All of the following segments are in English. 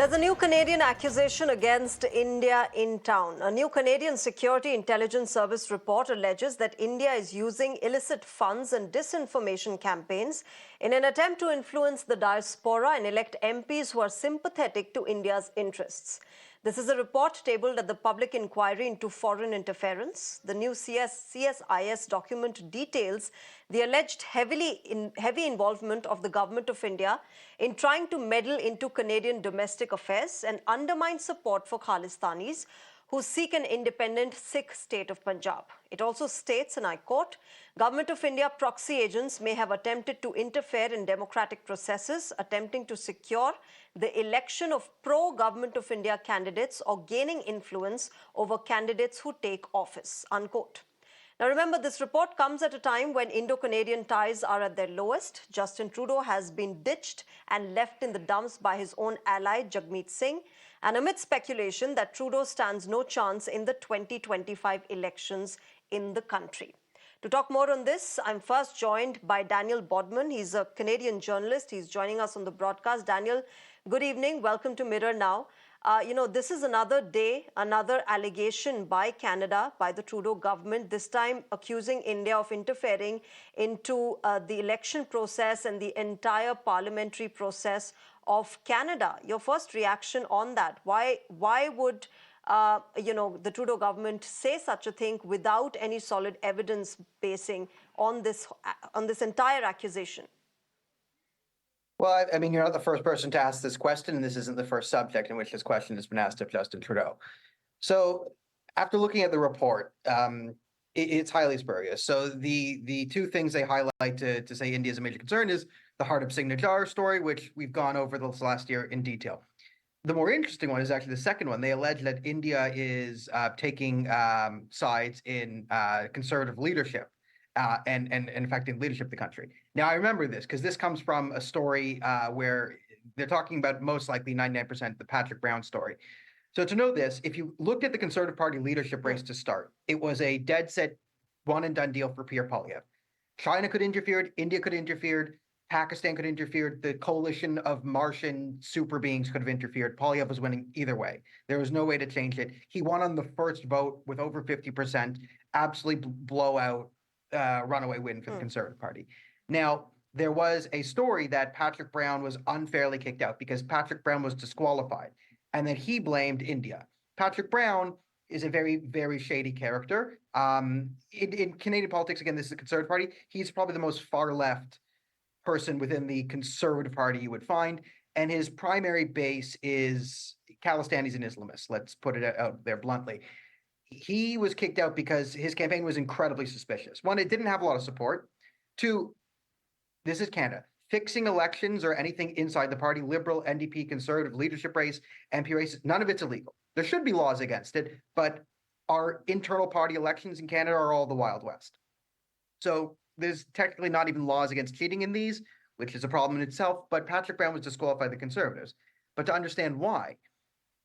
There's a new Canadian accusation against India in town. A new Canadian Security Intelligence Service report alleges that India is using illicit funds and disinformation campaigns in an attempt to influence the diaspora and elect MPs who are sympathetic to India's interests. This is a report tabled at the public inquiry into foreign interference. The new CSIS document details the alleged heavy involvement of the Government of India in trying to meddle into Canadian domestic affairs and undermine support for Khalistanis who seek an independent Sikh state of Punjab. It also states, and I quote, Government of India proxy agents may have attempted to interfere in democratic processes, attempting to secure the election of pro-Government of India candidates or gaining influence over candidates who take office, unquote. Now remember, this report comes at a time when Indo-Canadian ties are at their lowest. Justin Trudeau has been ditched and left in the dumps by his own ally, Jagmeet Singh, and amid speculation that Trudeau stands no chance in the 2025 elections in the country. To talk more on this, I'm first joined by Daniel Bordman. He's a Canadian journalist. He's joining us on the broadcast. Daniel, good evening. Welcome to Mirror Now. This is another day, another allegation by Canada, by the Trudeau government, this time accusing India of interfering into the election process and the entire parliamentary process of Canada. Your first reaction on that? Why would the Trudeau government say such a thing without any solid evidence basing on this entire accusation? Well, I mean, you're not the first person to ask this question, and this isn't the first subject in which this question has been asked of Justin Trudeau. So after looking at the report, it's highly spurious. So the two things they highlight to say India is a major concern is the Heart of Signature story, which we've gone over this last year in detail. The more interesting one is actually the second one. They allege that India is taking sides in conservative leadership. And affecting leadership of the country. Now, I remember this because this comes from a story where they're talking about most likely 99% the Patrick Brown story. So to know this, if you looked at the Conservative Party leadership race to start, it was a dead set one and done deal for Pierre Poilievre. China could have interfered, India could have interfered, Pakistan could have interfered, the coalition of Martian super beings could have interfered. Poilievre was winning either way. There was no way to change it. He won on the first vote with over 50%, absolutely blowout runaway win for the Conservative Party. Now, there was a story that Patrick Brown was unfairly kicked out because Patrick Brown was disqualified and that he blamed India. Patrick Brown is a very, very shady character. In Canadian politics, again, this is the Conservative Party. He's probably the most far left person within the Conservative Party you would find. And his primary base is Khalistanis and Islamists. Let's put it out there bluntly. He was kicked out because his campaign was incredibly suspicious. One, it didn't have a lot of support. Two, this is Canada. Fixing elections or anything inside the party, Liberal, NDP, Conservative, leadership race, MP races, none of it's illegal. There should be laws against it, but our internal party elections in Canada are all the Wild West. So there's technically not even laws against cheating in these, which is a problem in itself, but Patrick Brown was disqualified by the Conservatives. But to understand why,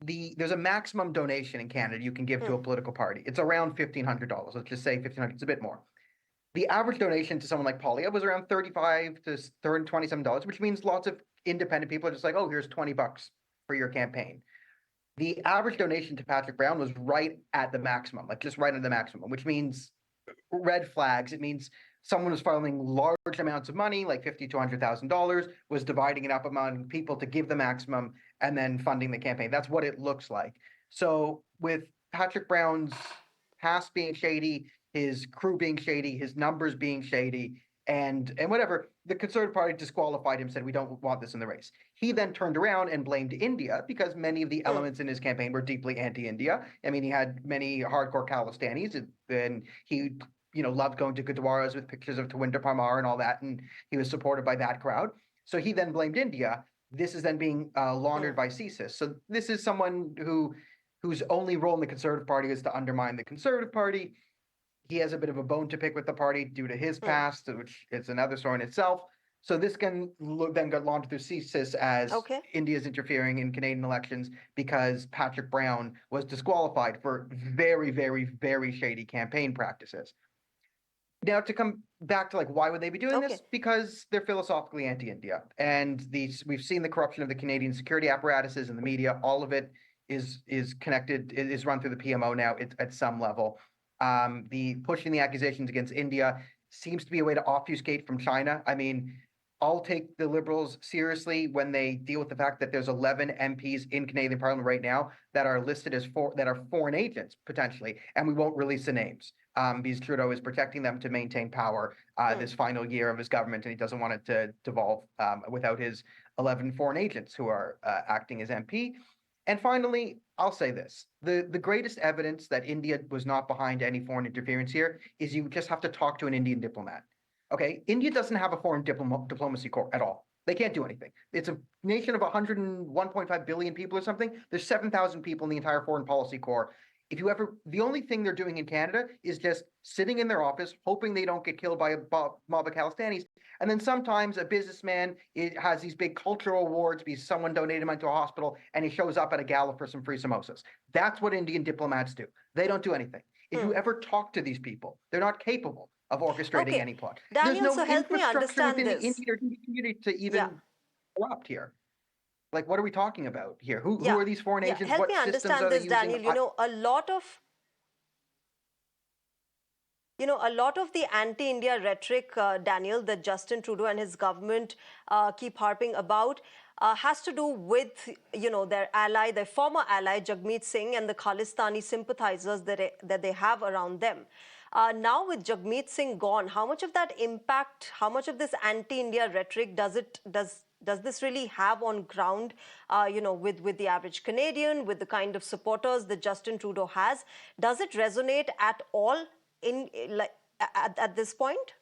there's a maximum donation in Canada you can give to a political party. It's around $1,500. Let's just say $1,500. It's a bit more. The average donation to someone like Poilievre was around $35 to $27, which means lots of independent people are just like, oh, here's $20 for your campaign. The average donation to Patrick Brown was right at the maximum, like just right at the maximum, which means red flags. It means someone was funneling large amounts of money, like $50,000 to $100,000, was dividing it up among people to give the maximum and then funding the campaign. That's what it looks like. So with Patrick Brown's past being shady, his crew being shady, his numbers being shady, and whatever, the Conservative Party disqualified him, said, we don't want this in the race. He then turned around and blamed India because many of the elements in his campaign were deeply anti-India. I mean, he had many hardcore Khalistanis, and he loved going to Gurdwaras with pictures of Tawinder Parmar and all that, and he was supported by that crowd. So he then blamed India. This is then being laundered by CSIS. So this is someone whose only role in the Conservative Party is to undermine the Conservative Party. He has a bit of a bone to pick with the party due to his past, which is another story in itself. So this then got laundered through CSIS as India's interfering in Canadian elections because Patrick Brown was disqualified for very, very, very shady campaign practices. Now, to come back to like why would they be doing Okay. this? Because they're philosophically anti-India, and we've seen the corruption of the Canadian security apparatuses and the media. All of it is connected, is run through the PMO now at some level. The pushing the accusations against India seems to be a way to obfuscate from China. I mean, I'll take the Liberals seriously when they deal with the fact that there's 11 MPs in Canadian Parliament right now that are listed as that are foreign agents potentially, and we won't release the names because Trudeau is protecting them to maintain power this final year of his government, and he doesn't want it to devolve without his 11 foreign agents who are acting as MP. And finally, I'll say this. The greatest evidence that India was not behind any foreign interference here is you just have to talk to an Indian diplomat. Okay, India doesn't have a foreign diplomacy corps at all. They can't do anything. It's a nation of 101.5 billion people or something. There's 7,000 people in the entire foreign policy corps. If you ever, the only thing they're doing in Canada is just sitting in their office, hoping they don't get killed by a mob of Khalistanis. And then sometimes a businessman has these big cultural awards because someone donated him into a hospital and he shows up at a gala for some free samosas. That's what Indian diplomats do. They don't do anything. If you ever talk to these people, they're not capable of orchestrating Okay. any plot. There's Daniel, no so help me infrastructure understand within the this. Indian community to even corrupt here. Like, what are we talking about here? Who Yeah. are these foreign Yeah. agents? Help What me systems are understand they this, using? Daniel. A lot of the anti-India rhetoric, Daniel, that Justin Trudeau and his government keep harping about has to do with, their ally, their former ally, Jagmeet Singh, and the Khalistani sympathizers that they have around them. Now with Jagmeet Singh gone, how much of that impact, how much of this anti-India rhetoric does this really have on ground, with the average Canadian, with the kind of supporters that Justin Trudeau has? Does it resonate at all at this point?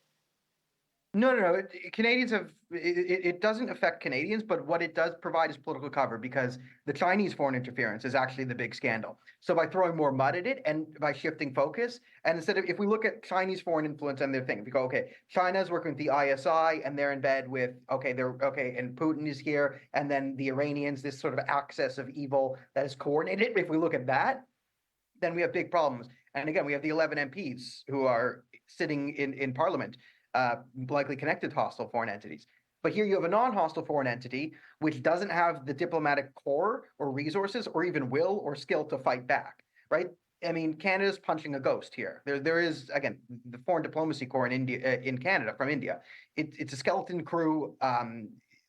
No. Canadians have it doesn't affect Canadians, but what it does provide is political cover because the Chinese foreign interference is actually the big scandal. So by throwing more mud at it and by shifting focus, and instead of if we look at Chinese foreign influence and their thing, we go, okay, China's working with the ISI and they're in bed with and Putin is here, and then the Iranians, this sort of axis of evil that is coordinated. If we look at that, then we have big problems. And again, we have the 11 MPs who are sitting in Parliament, likely connected to hostile foreign entities. But here you have a non-hostile foreign entity which doesn't have the diplomatic core or resources or even will or skill to fight back, right? I mean, Canada's punching a ghost here. There is, again, the foreign diplomacy corps in India, in Canada, from India. It's a skeleton crew.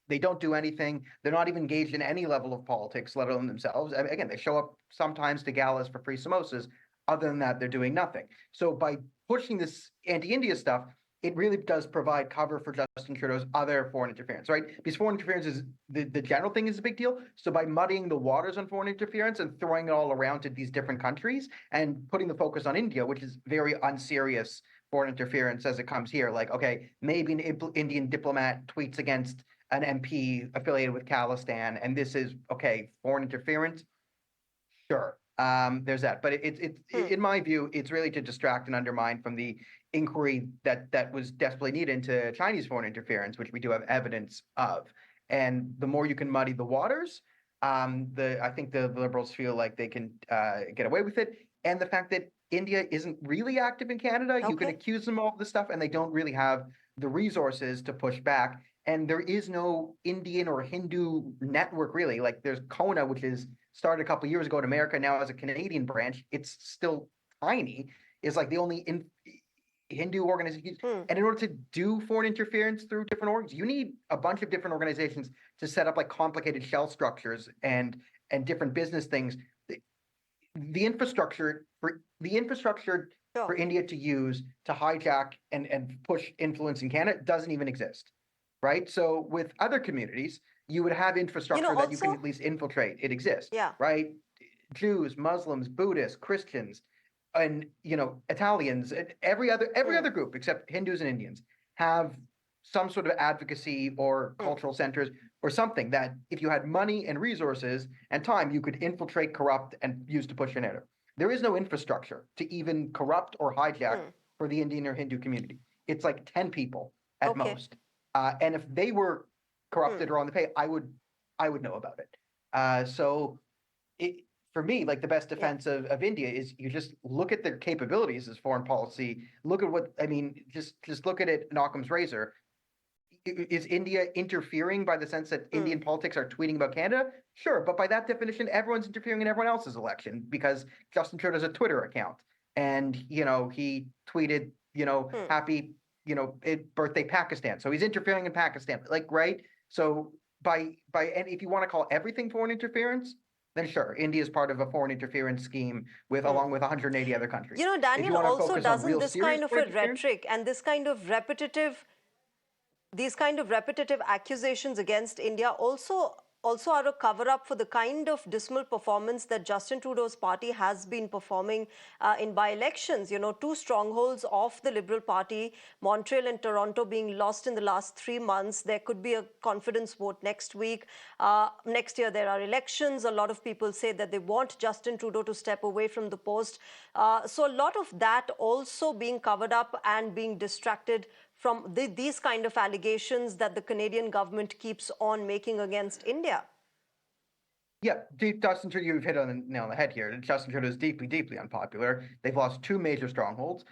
They don't do anything. They're not even engaged in any level of politics, let alone themselves. I mean, again, they show up sometimes to galas for free samosas. Other than that, they're doing nothing. So by pushing this anti-India stuff, it really does provide cover for Justin Trudeau's other foreign interference, right? Because foreign interference is the general thing is a big deal. So by muddying the waters on foreign interference and throwing it all around to these different countries and putting the focus on India, which is very unserious foreign interference as it comes here, like, okay, maybe an Indian diplomat tweets against an MP affiliated with Khalistan, and this is okay, foreign interference. Sure, there's that, but in my view, it's really to distract and undermine from the inquiry that was desperately needed into Chinese foreign interference, which we do have evidence of. And the more you can muddy the waters, I think the Liberals feel like they can get away with it, and the fact that India isn't really active in Canada, you can accuse them of all this stuff, and they don't really have the resources to push back. And there is no Indian or Hindu network really. Like there's Kona, which is started a couple years ago in America, now as a Canadian branch. It's still tiny. Is like the only Hindu organization. And in order to do foreign interference through different orgs, you need a bunch of different organizations to set up like complicated shell structures and different business things. The infrastructure for India to use to hijack and push influence in Canada doesn't even exist. Right. So with other communities, you would have infrastructure that you can at least infiltrate. It exists. Yeah. Right. Jews, Muslims, Buddhists, Christians, and Italians, and every other group except Hindus and Indians have some sort of advocacy or cultural centers or something that if you had money and resources and time, you could infiltrate, corrupt, and use to push your narrative. There is no infrastructure to even corrupt or hijack for the Indian or Hindu community. It's like 10 people at most. And if they were corrupted or on the pay, I would know about it. So for me, like the best defense of India is you just look at their capabilities as foreign policy. Look at what, I mean, just look at it, in Occam's razor. Is India interfering by the sense that Indian politics are tweeting about Canada? Sure, but by that definition, everyone's interfering in everyone else's election because Justin Trudeau's a Twitter account, and he tweeted happy birthday Pakistan, so he's interfering in Pakistan, like, right? So and if you want to call everything foreign interference, then sure, India is part of a foreign interference scheme along with 180 other countries. Daniel, also doesn't this kind of a rhetoric and this kind of repetitive these kind of repetitive accusations against India also are a cover-up for the kind of dismal performance that Justin Trudeau's party has been performing in by-elections. Two strongholds of the Liberal Party, Montreal and Toronto, being lost in the last 3 months. There could be a confidence vote next week. Next year, there are elections. A lot of people say that they want Justin Trudeau to step away from the post. So a lot of that also being covered up and being distracted from these kind of allegations that the Canadian government keeps on making against India. Yeah, Justin Trudeau, you've hit on the nail on the head here. Justin Trudeau is deeply, deeply unpopular. They've lost 2 major strongholds.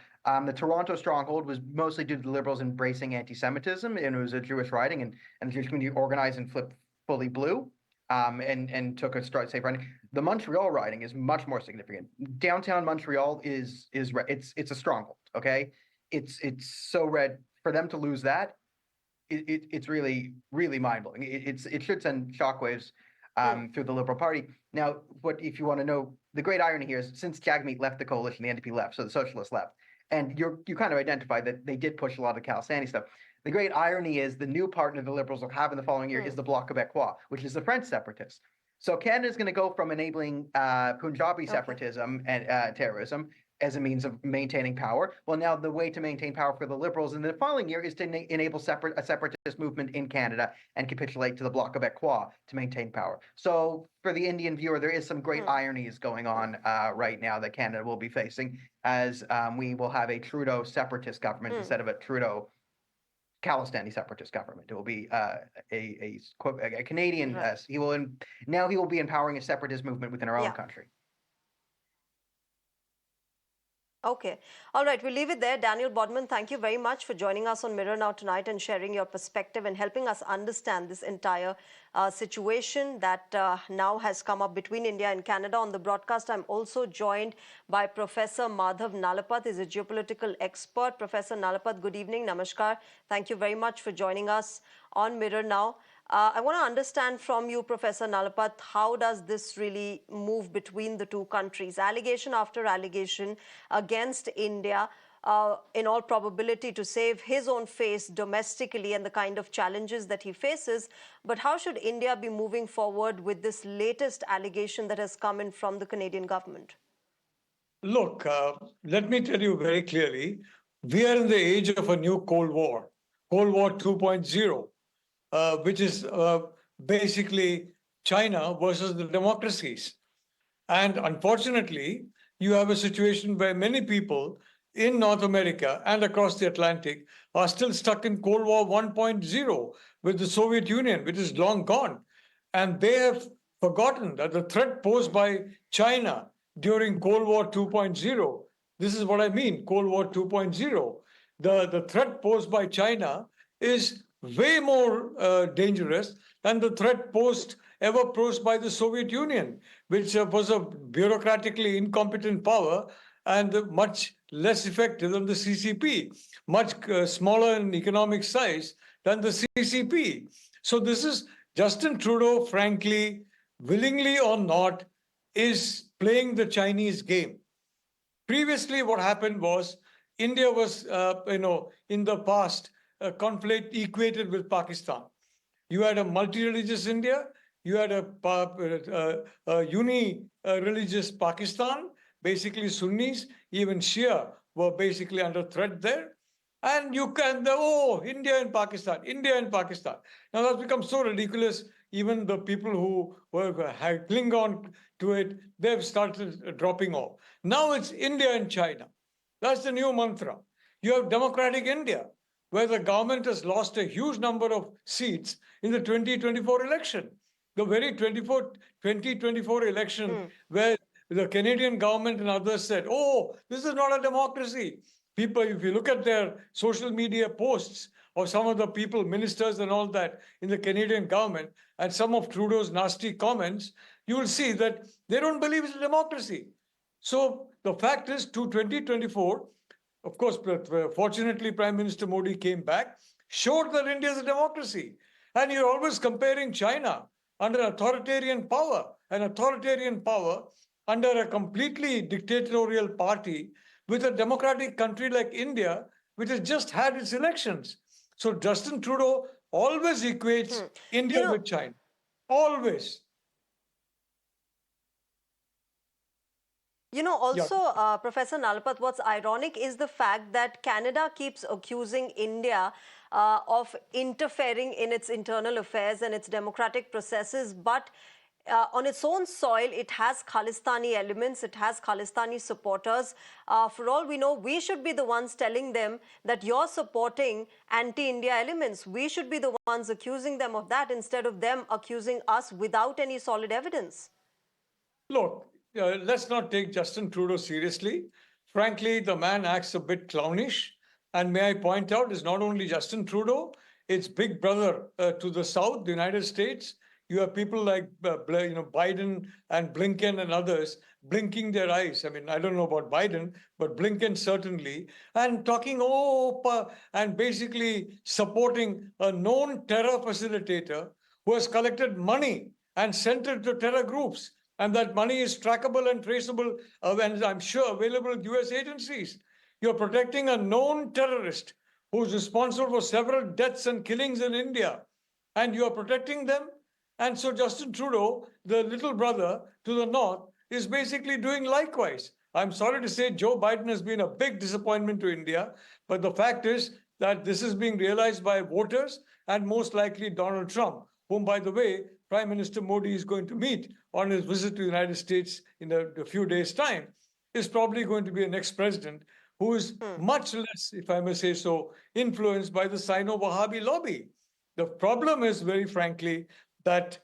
The Toronto stronghold was mostly due to the Liberals embracing anti-Semitism, and it was a Jewish riding, and the Jewish community organized and flipped fully blue, and took a safe riding. The Montreal riding is much more significant. Downtown Montreal is it's a stronghold. Okay, it's so red. For them to lose that, it's really, really mind-blowing. It should send shockwaves through the Liberal Party. Now, if you want to know, the great irony here is since Jagmeet left the coalition, the NDP left, so the Socialists left, and you kind of identified that they did push a lot of Khalistan stuff. The great irony is the new partner the Liberals will have in the following year is the Bloc Québécois, which is the French separatists. So Canada is going to go from enabling Punjabi separatism and terrorism as a means of maintaining power. Well, now the way to maintain power for the Liberals in the following year is to enable a separatist movement in Canada and capitulate to the Bloc Québécois to maintain power. So for the Indian viewer, there is some great ironies going on right now that Canada will be facing as we will have a Trudeau separatist government instead of a Trudeau Khalistani separatist government. It will be a Canadian. He will be empowering a separatist movement within our own country. Okay. All right. We'll leave it there. Daniel Bordman, thank you very much for joining us on Mirror Now tonight and sharing your perspective and helping us understand this entire situation that now has come up between India and Canada. On the broadcast, I'm also joined by Professor Madhav Nalapat. He's a geopolitical expert. Professor Nalapat, good evening. Namaskar. Thank you very much for joining us on Mirror Now. I want to understand from you, Professor Nalapat, how does this really move between the two countries? Allegation after allegation against India, in all probability to save his own face domestically and the kind of challenges that he faces. But how should India be moving forward with this latest allegation that has come in from the Canadian government? Look, let me tell you very clearly, we are in the age of a new Cold War 2.0. Which is basically China versus the democracies. And unfortunately, you have a situation where many people in North America and across the Atlantic are still stuck in Cold War 1.0 with the Soviet Union, which is long gone. And they have forgotten that the threat posed by China during Cold War 2.0, this is what I mean, Cold War 2.0. The threat posed by China is way more dangerous than the threat ever posed by the Soviet Union, which was a bureaucratically incompetent power and much less effective than the CCP, much smaller in economic size than the CCP. So this is Justin Trudeau, frankly, willingly or not, is playing the Chinese game. Previously, what happened was India was, in the past, conflict equated with Pakistan. You had a multi-religious India, you had a uni-religious Pakistan, basically Sunnis, even Shia were basically under threat there. And you can, India and Pakistan. Now that's become so ridiculous, even the people who cling on to it, they've started dropping off. Now it's India and China. That's the new mantra. You have democratic India, where the government has lost a huge number of seats in the 2024 election. The very 2024 election where the Canadian government and others said, oh, this is not a democracy. People, if you look at their social media posts of some of the people, ministers and all that in the Canadian government, and some of Trudeau's nasty comments, you will see that they don't believe it's a democracy. So the fact is, to 2024, of course, fortunately, Prime Minister Modi came back, showed that India is a democracy. And you're always comparing China under an authoritarian power under a completely dictatorial party with a democratic country like India, which has just had its elections. So Justin Trudeau always equates India You know, with China. Always. You know, Yeah. also, Professor Nalapat, what's ironic is the fact that Canada keeps accusing India of interfering in its internal affairs and its democratic processes, but on its own soil, it has Khalistani elements, it has Khalistani supporters. For all we know, we should be the ones telling them that you're supporting anti-India elements. We should be the ones accusing them of that instead of them accusing us without any solid evidence. Look, let's not take Justin Trudeau seriously. Frankly, the man acts a bit clownish. And may I point out, it's not only Justin Trudeau, it's big brother to the south, the United States. You have people like Biden and Blinken and others blinking their eyes. I mean, I don't know about Biden, but Blinken certainly, and talking, and basically supporting a known terror facilitator who has collected money and sent it to terror groups. And that money is trackable and traceable, and I'm sure available in US agencies. You're protecting a known terrorist who's responsible for several deaths and killings in India, and you're protecting them. And so Justin Trudeau, the little brother to the north, is basically doing likewise. I'm sorry to say Joe Biden has been a big disappointment to India, but the fact is that this is being realized by voters and most likely Donald Trump, whom, by the way, Prime Minister Modi is going to meet on his visit to the United States in a few days' time, is probably going to be a next president who is much less, if I may say so, influenced by the Sino-Wahhabi lobby. The problem is, very frankly, that,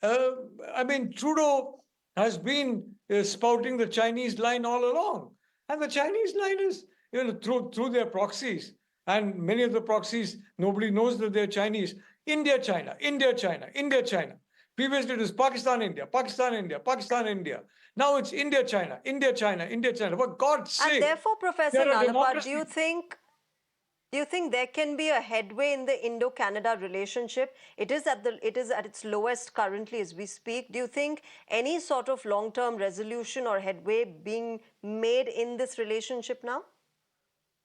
I mean, Trudeau has been spouting the Chinese line all along. And the Chinese line is, through their proxies. And many of the proxies, nobody knows that they're Chinese. India, China, India, China, India, China. Previously, it was Pakistan, India, Pakistan, India, Pakistan, India. Now it's India, China, India, China, India, China. For God's sake. And therefore, Professor they're a Nalapat, democracy. do you think there can be a headway in the Indo-Canada relationship? It is at its lowest currently as we speak. Do you think any sort of long-term resolution or headway being made in this relationship now?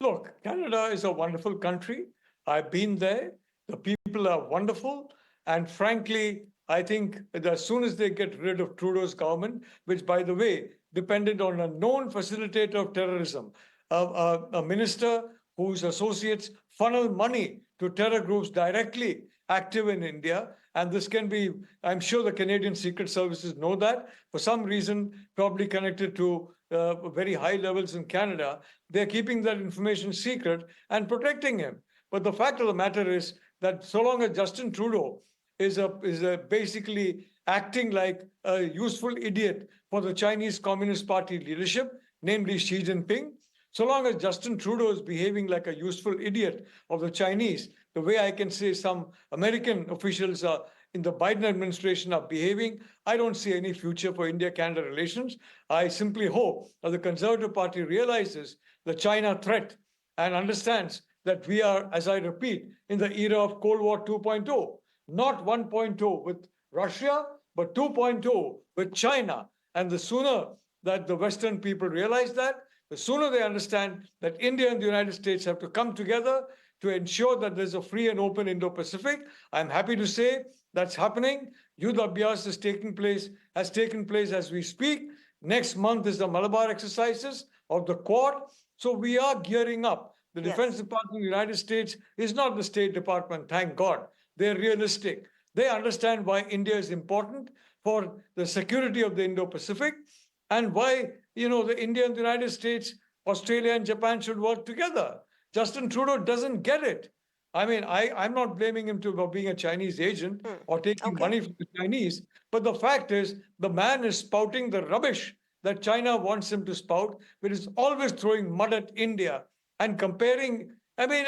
Look, Canada is a wonderful country. I've been there. The people are wonderful. And frankly, I think that as soon as they get rid of Trudeau's government, which, by the way, depended on a known facilitator of terrorism, a minister whose associates funnel money to terror groups directly active in India. And this can be, I'm sure the Canadian Secret Services know that. For some reason, probably connected to very high levels in Canada, they're keeping that information secret and protecting him. But the fact of the matter is that so long as Justin Trudeau is basically acting like a useful idiot for the Chinese Communist Party leadership, namely Xi Jinping, so long as Justin Trudeau is behaving like a useful idiot of the Chinese, the way I can say some American officials in the Biden administration are behaving, I don't see any future for India-Canada relations. I simply hope that the Conservative Party realizes the China threat and understands that we are, as I repeat, in the era of Cold War 2.0, not 1.0 with Russia, but 2.0 with China. And the sooner that the Western people realize that, the sooner they understand that India and the United States have to come together to ensure that there's a free and open Indo-Pacific. I'm happy to say that's happening. Youth Abhyas has taken place as we speak. Next month is the Malabar exercises of the Quad. So we are gearing up. The Defense Department of the United States is not the State Department, thank God. They're realistic. They understand why India is important for the security of the Indo-Pacific and why, the India and the United States, Australia and Japan should work together. Justin Trudeau doesn't get it. I mean, I'm not blaming him for being a Chinese agent or taking Okay. money from the Chinese, but the fact is the man is spouting the rubbish that China wants him to spout, but is always throwing mud at India and comparing, I mean,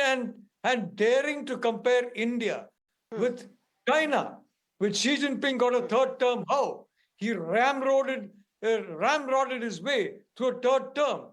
and daring to compare India with China, with Xi Jinping got a third term. How? He ramrodded his way to a third term.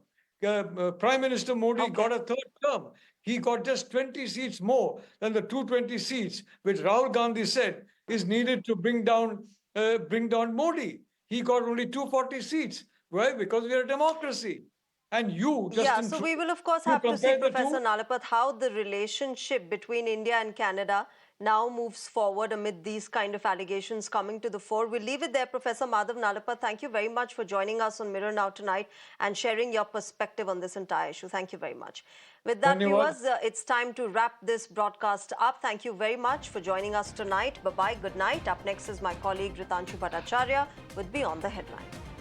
Prime Minister Modi Okay. got a third term. He got just 20 seats more than the 220 seats which Rahul Gandhi said is needed to bring down Modi. He got only 240 seats. Why? Because we are a democracy. And you, Yeah, Justin so we Trudeau, will, of course, you have to see, compare the Professor two. Nalapat, how the relationship between India and Canada now moves forward amid these kind of allegations coming to the fore. We'll leave it there, Professor Madhav Nalapat. Thank you very much for joining us on Mirror Now tonight and sharing your perspective on this entire issue. Thank you very much. With that, Dhanyawad. viewers, it's time to wrap this broadcast up. Thank you very much for joining us tonight. Bye-bye. Good night. Up next is my colleague Ritanshu Bhattacharya with Beyond the Headline.